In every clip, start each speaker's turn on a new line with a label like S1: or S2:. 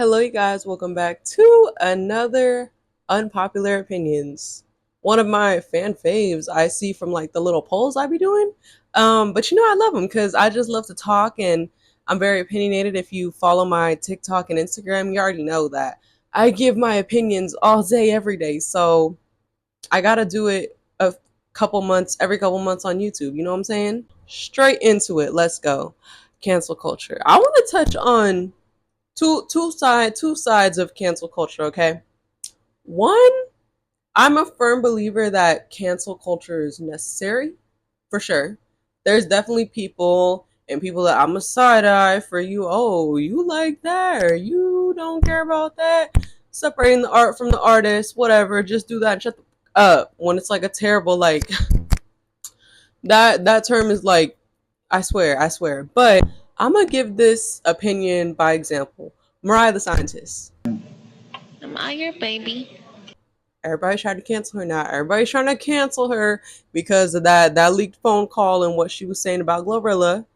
S1: Hello, you guys. Welcome back to another Unpopular Opinions. One of my fan faves I see from like the little polls I be doing. But I love them because I just love to talk and I'm very opinionated. If you follow my TikTok and Instagram, you already know that I give my opinions all day, every day. So I gotta do it every couple months on YouTube. You know what I'm saying? Straight into it. Let's go. Cancel culture. I want to touch on two sides of cancel culture. Okay, one, I'm a firm believer that cancel culture is necessary for sure. There's definitely people that I'm a side eye for. You, oh, you like that, or you don't care about that, separating the art from the artist, whatever, just do that and shut the up. When it's like a terrible, like, that term is like, I swear. But I'm gonna give this opinion by example. Mariah the Scientist.
S2: Am I your baby?
S1: Everybody's trying to cancel her now. Everybody's trying to cancel her because of that leaked phone call and what she was saying about Glorilla.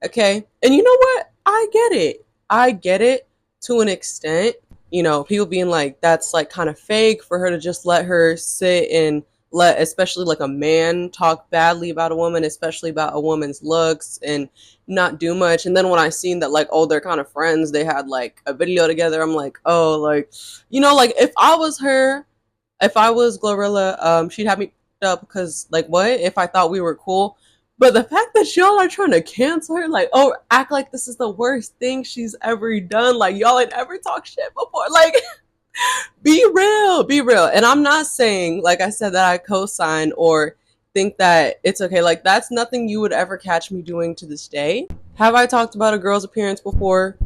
S1: Okay. And you know what? I get it. I get it to an extent. People being like, that's like kind of fake for her to just let her sit and let, especially like a man, talk badly about a woman, especially about a woman's looks and not do much. And then when I seen that, like, oh, they're kind of friends, they had like a video together, I'm like, oh, like, like if I was Glorilla, she'd have me up because, like, what if I thought we were cool? But the fact that y'all are trying to cancel her, like, oh, act like this is the worst thing she's ever done, like y'all ain't ever talked shit before, like, be real. And I'm not saying, like I said, that I co-sign or think that it's okay. Like, that's nothing you would ever catch me doing to this day. Have I talked about a girl's appearance before?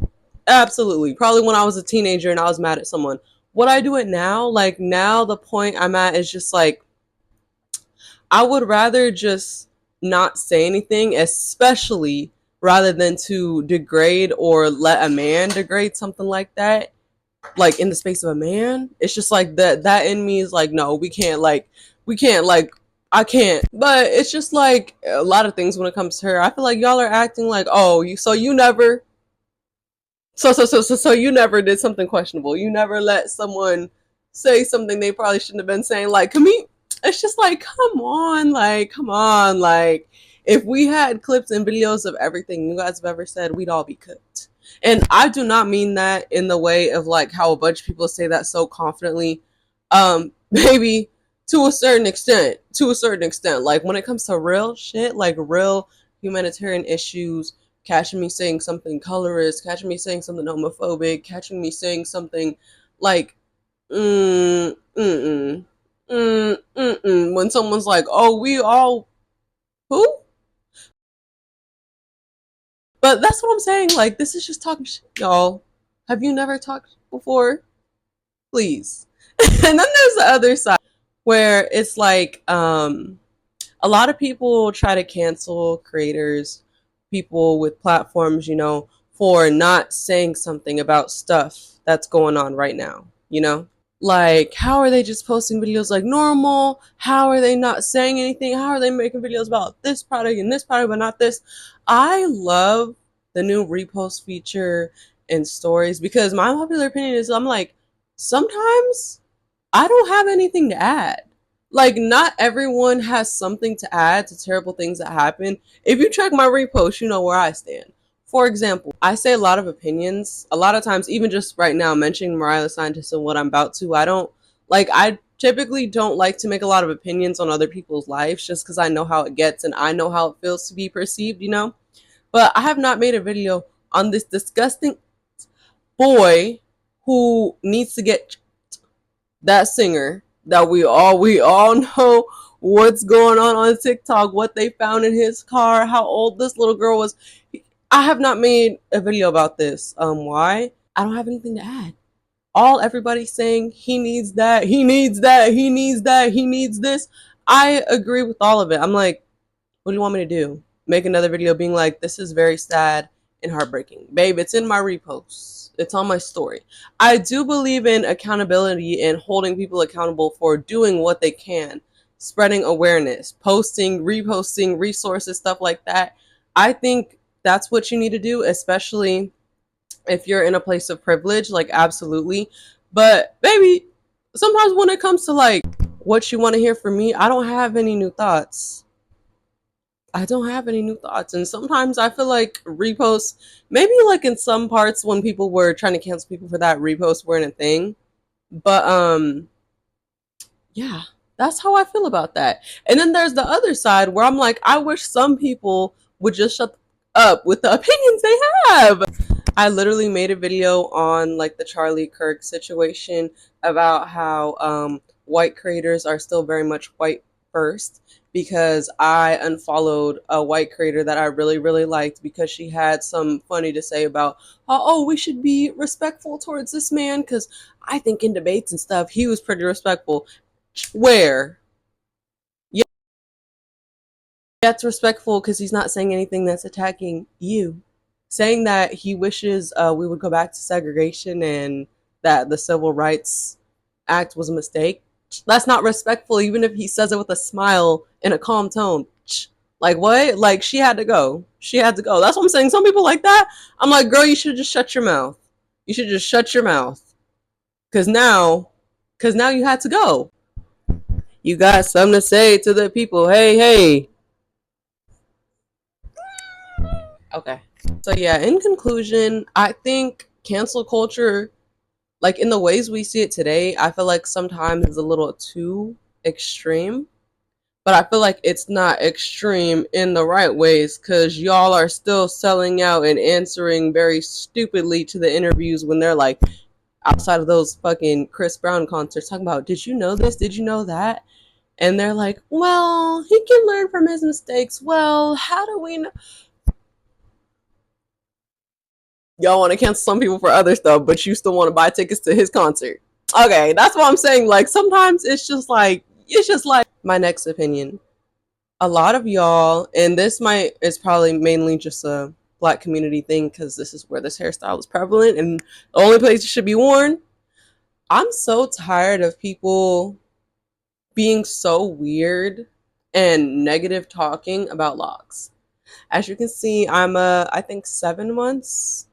S1: Absolutely. Probably when I was a teenager and I was mad at someone. Would I do it now? Like, now the point I'm at is just like, I would rather just not say anything, especially rather than to degrade or let a man degrade something like that, like in the space of a man. It's just like that in me is like, no, we can't, like, I can't. But it's just like a lot of things when it comes to her. I feel like y'all are acting like, oh, you never so you never did something questionable. You never let someone say something they probably shouldn't have been saying. Like, it's just like, come on, like, if we had clips and videos of everything you guys have ever said, we'd all be cooked. And I do not mean that in the way of like how a bunch of people say that so confidently. Maybe to a certain extent, like when it comes to real shit, like real humanitarian issues, catching me saying something colorist, catching me saying something homophobic, catching me saying something like, mm, mm, when someone's like, oh, we all, who? But that's what I'm saying. Like, this is just talking shit, y'all. Have you never talked before? Please. And then there's the other side where it's like, a lot of people try to cancel creators, people with platforms, for not saying something about stuff that's going on right now. Like, how are they just posting videos like normal? How are they not saying anything? How are they making videos about this product and this product but not this? I love the new repost feature and stories because my popular opinion is, I'm like, sometimes I don't have anything to add. Like, not everyone has something to add to terrible things that happen. If you check my repost, you know where I stand. For example, I say a lot of opinions. A lot of times, even just right now, mentioning Mariah the Scientist and what I'm about to, I typically don't like to make a lot of opinions on other people's lives just because I know how it gets and I know how it feels to be perceived. But I have not made a video on this disgusting boy who needs to get that singer that we all know what's going on TikTok, what they found in his car, how old this little girl was. I have not made a video about this. Why? I don't have anything to add. All everybody's saying, he needs that, he needs that, he needs that, he needs this. I agree with all of it. I'm like, what do you want me to do? Make another video being like, this is very sad and heartbreaking. Babe, it's in my reposts. It's on my story. I do believe in accountability and holding people accountable for doing what they can, spreading awareness, posting, reposting, resources, stuff like that. I think that's what you need to do, especially If you're in a place of privilege, like absolutely. But baby, sometimes when it comes to like what you want to hear from me, I don't have any new thoughts. I don't have any new thoughts. And sometimes I feel like reposts, maybe like in some parts when people were trying to cancel people for that, reposts weren't a thing. But yeah, that's how I feel about that. And then there's the other side where I'm like, I wish some people would just shut up with the opinions they have. I literally made a video on like the Charlie Kirk situation about how white creators are still very much white first, because I unfollowed a white creator that I really, really liked because she had some funny to say about how, oh, we should be respectful towards this man, because I think in debates and stuff, he was pretty respectful. Where? Yeah, that's respectful because he's not saying anything that's attacking you. Saying that he wishes we would go back to segregation and that the Civil Rights Act was a mistake. That's not respectful, even if he says it with a smile in a calm tone. Like, what? Like, she had to go. She had to go. That's what I'm saying. Some people like that. I'm like, girl, you should just shut your mouth. You should just shut your mouth. Cause now, cause now you had to go. You got something to say to the people. Hey, hey. Okay. So yeah, in conclusion, I think cancel culture, like in the ways we see it today, I feel like sometimes is a little too extreme. But I feel like it's not extreme in the right ways, because y'all are still selling out and answering very stupidly to the interviews when they're like outside of those fucking Chris Brown concerts talking about, did you know this? Did you know that? And they're like, well, he can learn from his mistakes. Well, how do we know? Y'all want to cancel some people for other stuff, but you still want to buy tickets to his concert. Okay, that's what I'm saying. Like sometimes it's just like my next opinion. A lot of y'all, and this might is probably mainly just a black community thing because this is where this hairstyle is prevalent and the only place it should be worn. I'm so tired of people being so weird and negative talking about locks. As you can see, I'm I think 7 months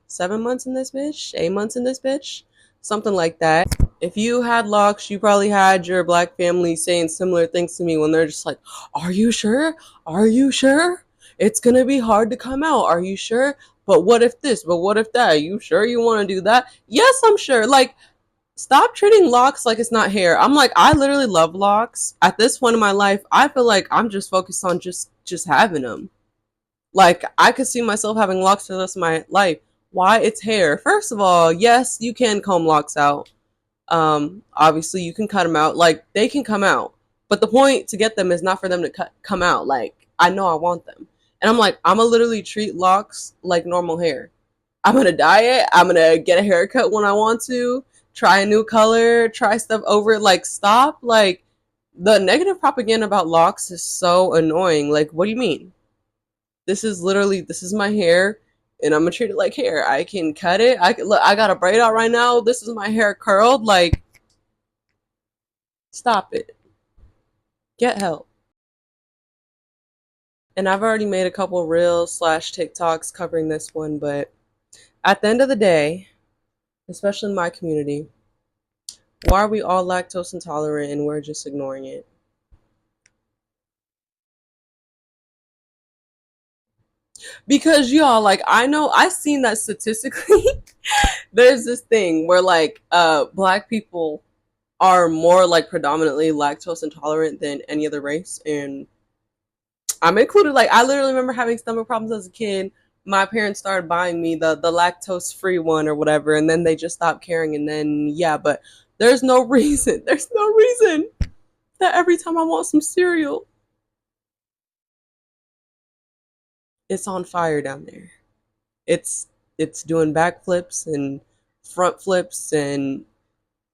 S1: in this bitch, 8 months in this bitch, something like that. If you had locks, you probably had your black family saying similar things to me when they're just like, "Are you sure? Are you sure? It's gonna be hard to come out. Are you sure? But what if this? But what if that? Are you sure you want to do that?" Yes, I'm sure. Like, stop treating locks like it's not hair. I'm like, I literally love locks. At this point in my life, I feel like I'm just focused on just having them. Like, I could see myself having locks for the rest of my life. Why? It's hair. First of all, yes, you can comb locks out. Obviously, you can cut them out. Like, they can come out. But the point to get them is not for them to come out. Like, I know I want them. And I'm like, I'm gonna literally treat locks like normal hair. I'm gonna dye it. I'm gonna get a haircut when I want to. Try a new color. Try stuff over it. Like, stop. Like, the negative propaganda about locks is so annoying. Like, what do you mean? This is my hair, and I'm gonna treat it like hair. I can cut it. I can look. I got a braid out right now. This is my hair curled. Like, stop it. Get help. And I've already made a couple reels slash TikToks covering this one, but at the end of the day, especially in my community, why are we all lactose intolerant and we're just ignoring it? Because y'all, like, I know I seen that statistically. There's this thing where like black people are more like predominantly lactose intolerant than any other race, and I'm included. Like, I literally remember having stomach problems as a kid. My parents started buying me the lactose free one or whatever, and then they just stopped caring. And then yeah, but there's no reason. There's no reason that every time I want some cereal, it's on fire down there. It's doing backflips and front flips, and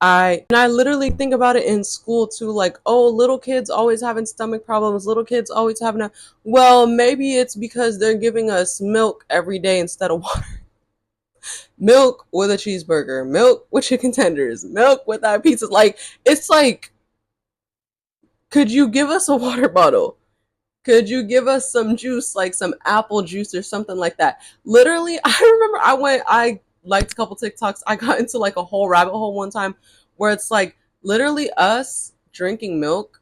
S1: I literally think about it in school too, like, oh, little kids always having stomach problems, little kids always having a, well, maybe it's because they're giving us milk every day instead of water. Milk with a cheeseburger, milk with chicken tenders, milk with our pizzas. Like, it's like, could you give us a water bottle? Could you give us some juice, like some apple juice or something like that? Literally, I remember I liked a couple TikToks. I got into like a whole rabbit hole one time where it's like literally us drinking milk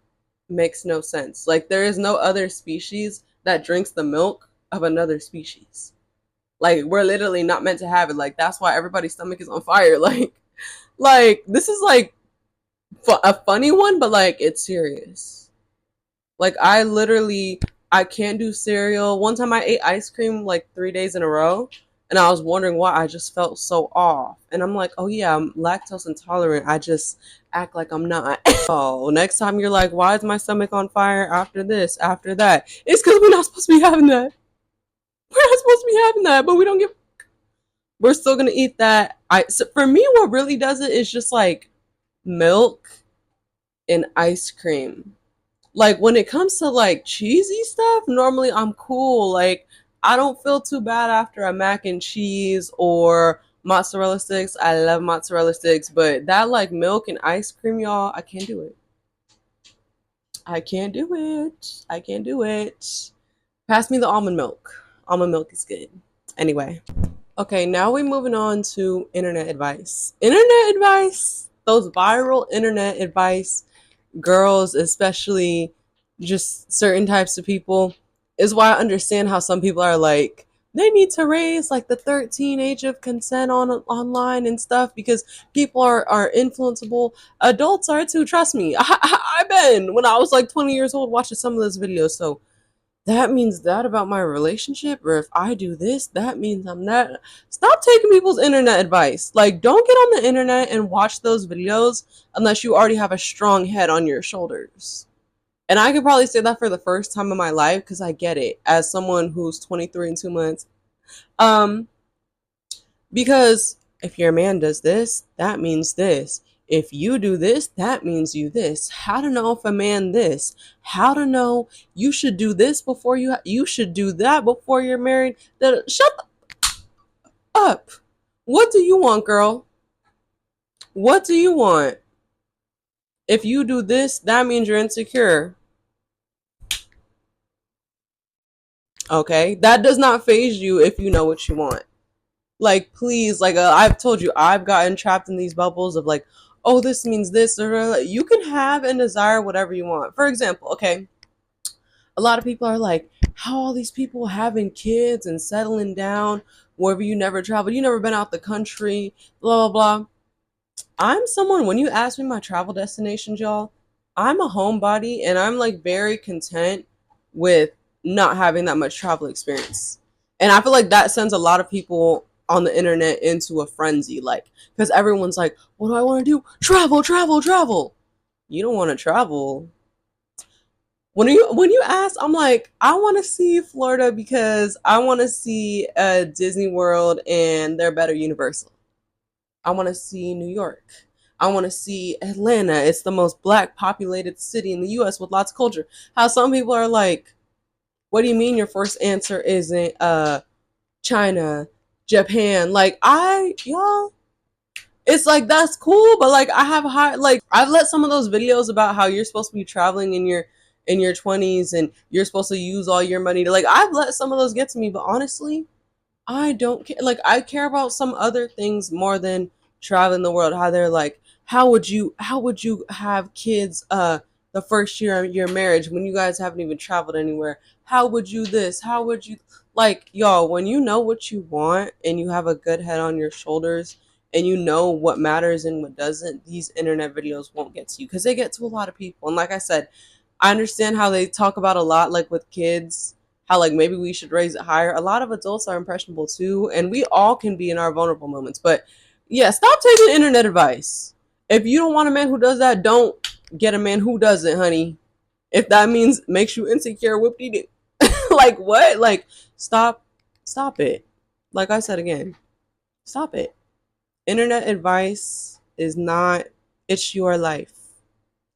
S1: makes no sense. Like there is no other species that drinks the milk of another species. Like we're literally not meant to have it. Like that's why everybody's stomach is on fire. Like this is like a funny one, but like it's serious. Like I can't do cereal. One time I ate ice cream like 3 days in a row, and I was wondering why. I just felt so off, and I'm like, oh yeah, I'm lactose intolerant. I just act like I'm not. Oh, next time you're like, why is my stomach on fire after this, after that? It's because we're not supposed to be having that. We're not supposed to be having that, but we don't give. We're still gonna eat that. So for me, what really does it is just like milk and ice cream. Like when it comes to like cheesy stuff, normally I'm cool. Like I don't feel too bad after a mac and cheese or mozzarella sticks. I love mozzarella sticks, but that like milk and ice cream, y'all, I can't do it. I can't do it. I can't do it. Pass me the almond milk. Almond milk is good. Anyway. Okay, now we're moving on to internet advice. Internet advice, those viral internet advice, girls, especially just certain types of people, is why I understand how some people are like, they need to raise like the 13 age of consent on online and stuff because people are influenceable. Adults are too, trust me. I've been when I was like 20 years old watching some of those videos, so that means that about my relationship, or if I do this, that means I'm that. Stop taking people's internet advice. Like, don't get on the internet and watch those videos unless you already have a strong head on your shoulders. And I could probably say that for the first time in my life because I get it as someone who's 23 and 2 months. Um, because if your man does this, that means this. If you do this, that means you this. How to know if a man this? How to know you should do this before you should do that before you're married? Shut up. What do you want, girl? What do you want? If you do this, that means you're insecure. Okay? That does not phase you if you know what you want. Like please, like I've told you, I've gotten trapped in these bubbles of like, oh, this means this, or you can have and desire whatever you want. For example, okay, a lot of people are like, how all these people having kids and settling down wherever you never traveled, you never been out the country, blah blah blah. I'm someone, when you ask me my travel destinations, y'all, I'm a homebody and I'm like very content with not having that much travel experience. And I feel like that sends a lot of people on the internet into a frenzy, like, because everyone's like, what do I want to do? Travel, travel, travel. You don't want to travel. When you ask, I'm like, I want to see Florida because I want to see Disney World and their better Universal. I want to see New York. I want to see Atlanta. It's the most black populated city in the US with lots of culture. How some people are like, what do you mean your first answer isn't China, Japan? Like y'all, it's like that's cool, but like I have high like I've let some of those videos about how you're supposed to be traveling in your 20s and you're supposed to use all your money to like I've let some of those get to me, but honestly, I don't care. Like I care about some other things more than traveling the world. How they're like, how would you have kids the first year of your marriage when you guys haven't even traveled anywhere? How would you this? How would you like y'all, when you know what you want and you have a good head on your shoulders and you know what matters and what doesn't, these internet videos won't get to you because they get to a lot of people. And like I said, I understand how they talk about a lot like with kids, how like maybe we should raise it higher. A lot of adults are impressionable too, and we all can be in our vulnerable moments. But yeah, stop taking internet advice. If you don't want a man who does that, don't get a man who does it, honey. If that means makes you insecure, whoop de doo. Like what? Like stop it. Like I said again, stop it. Internet advice is not. It's your life.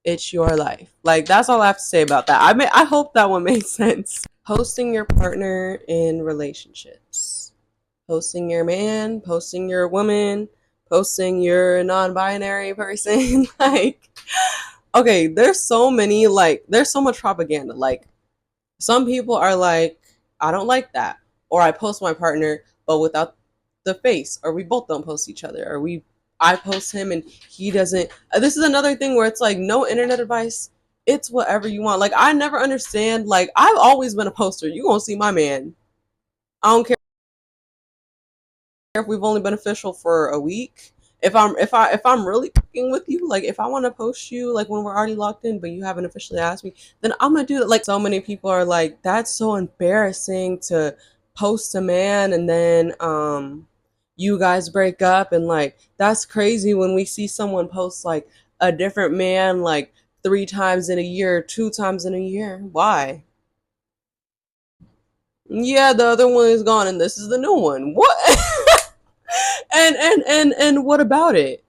S1: It's your life. Like that's all I have to say about that. I hope that one made sense. Posting your partner in relationships. Posting your man, posting your woman, posting your non-binary person. Like okay, there's so much propaganda. Like some people are like, I don't like that. Or I post my partner but without the face, or we both don't post each other, or I post him and he doesn't. This is another thing where it's like no internet advice. It's whatever you want. Like I never understand. Like I've always been a poster. You gonna see my man. I don't care if we've only been official for a week. If I'm really fucking with you, like if I want to post you like when we're already locked in, but you haven't officially asked me, then I'm gonna do it. Like so many people are like, that's so embarrassing to post a man and then you guys break up, and like that's crazy when we see someone post like a different man like 3 times in a year, 2 times in a year. Why? Yeah, the other one is gone and this is the new one. What? And what about it?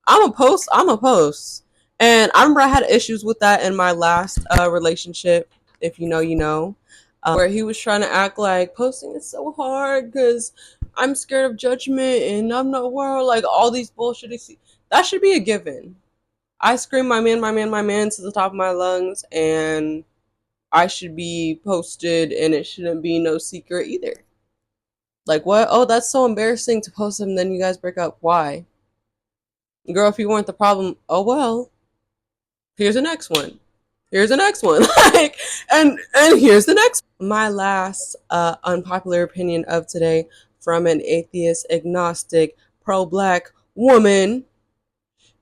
S1: I'm a post. And I remember I had issues with that in my last relationship. If you know, you know, where he was trying to act like posting is so hard because I'm scared of judgment and I'm not world, like all these bullshit. That should be a given. I scream my man, my man, my man to the top of my lungs, and I should be posted, and it shouldn't be no secret either. Like what? Oh, that's so embarrassing to post them. Then you guys break up. Why? Girl, if you weren't the problem, oh well. Here's the next one. Here's the next one. Like, and here's the next. My last unpopular opinion of today from an atheist, agnostic, pro-black woman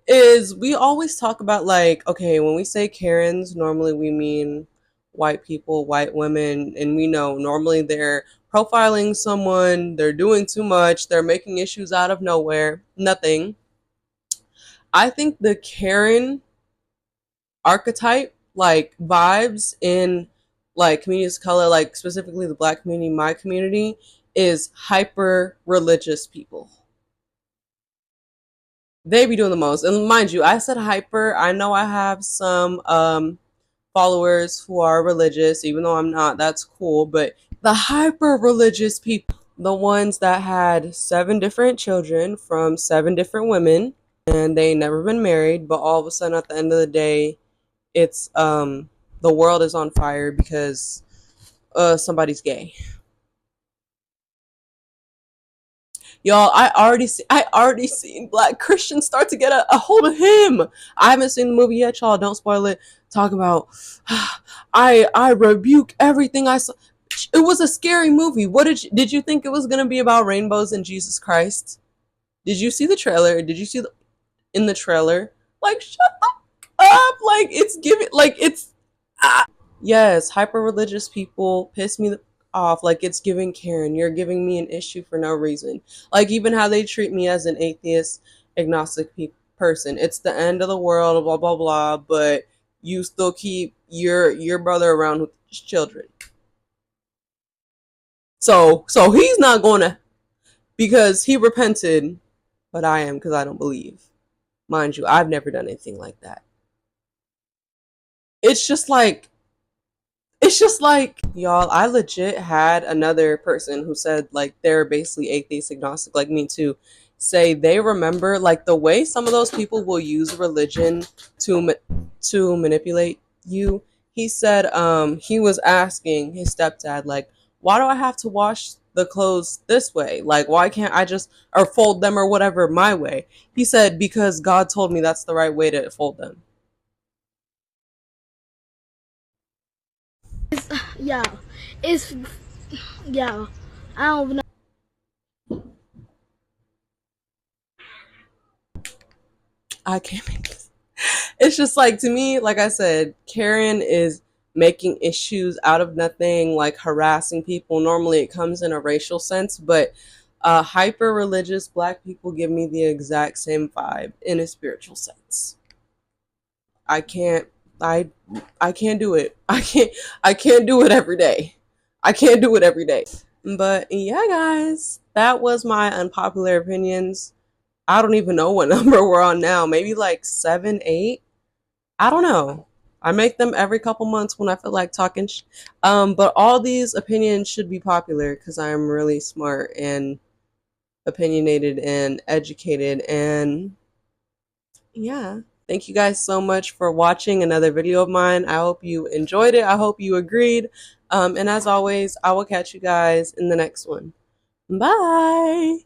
S1: is we always talk about like, okay, when we say Karens, normally we mean white people, white women, and we know normally they're profiling someone, they're doing too much, they're making issues out of nowhere, nothing. I think the Karen archetype, like vibes in like communities of color, like specifically the black community, my community, is hyper religious people. They be doing the most. And mind you, I said hyper. I know I have some followers who are religious, even though I'm not, that's cool. But the hyper religious people, the ones that had 7 different children from 7 different women, and they never been married, but all of a sudden at the end of the day, it's the world is on fire because somebody's gay. Y'all, I already seen black Christians start to get a hold of him. I haven't seen the movie yet, y'all. Don't spoil it. Talk about I rebuke everything I saw. It was a scary movie. What did you think it was gonna be about rainbows and Jesus Christ? Did you see the trailer? Did you see in the trailer? Like shut up! Like it's giving like it's yes, hyper religious people piss me off. Like it's giving Karen, you're giving me an issue for no reason. Like even how they treat me as an atheist, agnostic person. It's the end of the world, blah blah blah. But you still keep your brother around with his children. So he's not gonna because he repented, but I am because I don't believe. Mind you, I've never done anything like that. It's just like y'all, I legit had another person who said like they're basically atheist agnostic like me too, say they remember like the way some of those people will use religion to to manipulate you. He said he was asking his stepdad like, why do I have to wash the clothes this way? Like why can't I just or fold them or whatever my way? He said because God told me that's the right way to fold them.
S3: Yeah, it's yeah. I don't know.
S1: I can't make this. It's just like to me, like I said, Karen is making issues out of nothing, like harassing people. Normally it comes in a racial sense, but hyper religious black people give me the exact same vibe in a spiritual sense. I can't I I can't do it. I can't do it every day. I can't do it every day. But yeah, guys, that was my unpopular opinions. I don't even know what number we're on now. Maybe like 7, 8. I don't know. I make them every couple months when I feel like talking. But all these opinions should be popular because I am really smart and opinionated and educated. And yeah, thank you guys so much for watching another video of mine. I hope you enjoyed it. I hope you agreed. And as always, I will catch you guys in the next one. Bye.